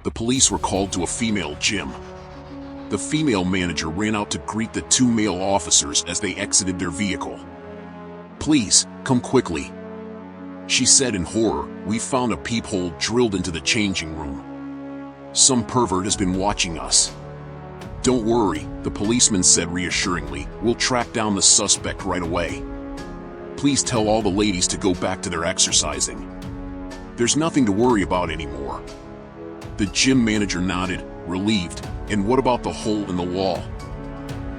the police were called to a female gym. The female manager ran out to greet the two male officers as they exited their vehicle. "Please, come quickly," she said in horror. "We found a peephole drilled into the changing room. Some pervert has been watching us." "Don't worry," the policeman said reassuringly. "We'll track down the suspect right away. Please tell all the ladies to go back to their exercising. There's nothing to worry about anymore." The gym manager nodded, relieved. "And what about the hole in the wall?"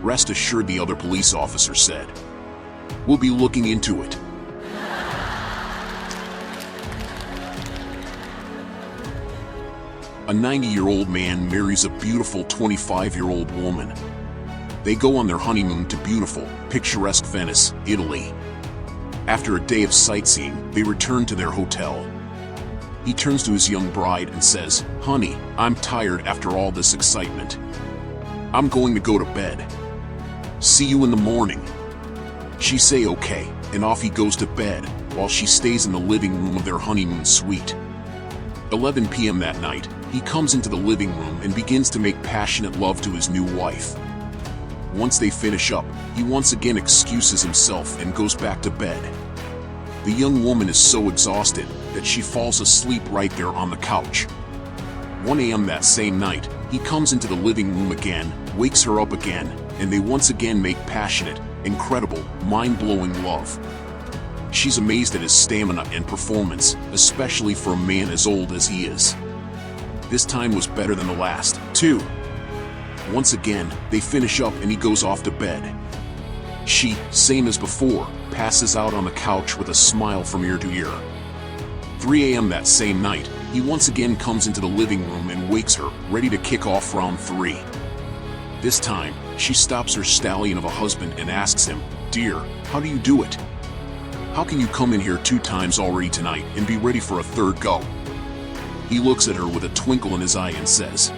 "Rest assured," the other police officer said. "We'll be looking into it." A 90-year-old man marries a beautiful 25-year-old woman. They go on their honeymoon to beautiful, picturesque Venice, Italy. After a day of sightseeing, they return to their hotel. He turns to his young bride and says, "Honey, I'm tired after all this excitement. I'm going to go to bed. See you in the morning." She say okay, and off he goes to bed, while she stays in the living room of their honeymoon suite. 11 p.m. that night, he comes into the living room and begins to make passionate love to his new wife. Once they finish up, he once again excuses himself and goes back to bed. The young woman is so exhausted that she falls asleep right there on the couch. 1 a.m. that same night, he comes into the living room again, wakes her up again, and they once again make passionate, incredible, mind-blowing love. She's amazed at his stamina and performance, especially for a man as old as he is. This time was better than the last, too. Once again, they finish up and he goes off to bed. She, same as before, passes out on the couch with a smile from ear to ear. 3 a.m. that same night, he once again comes into the living room and wakes her, ready to kick off round 3. This time, she stops her stallion of a husband and asks him, "Dear, how do you do it? How can you come in here 2 times already tonight and be ready for a third go?" He looks at her with a twinkle in his eye and says,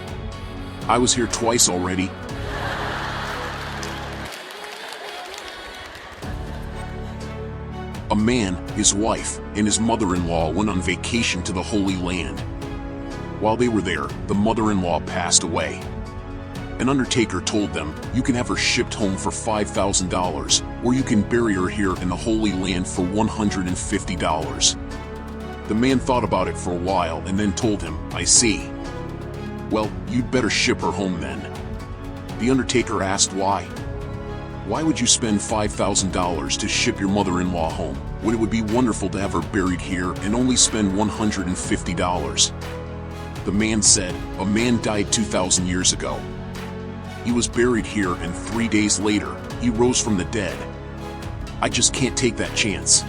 "I was here twice already." A man, his wife, and his mother-in-law went on vacation to the Holy Land. While they were there, the mother-in-law passed away. An undertaker told them, "You can have her shipped home for $5,000, or you can bury her here in the Holy Land for $150. The man thought about it for a while and then told him, "I see. Well, you'd better ship her home then." The undertaker asked why. "Why would you spend $5,000 to ship your mother-in-law home, when it would be wonderful to have her buried here and only spend $150? The man said, "A man died 2,000 years ago. He was buried here and 3 days later, he rose from the dead. I just can't take that chance."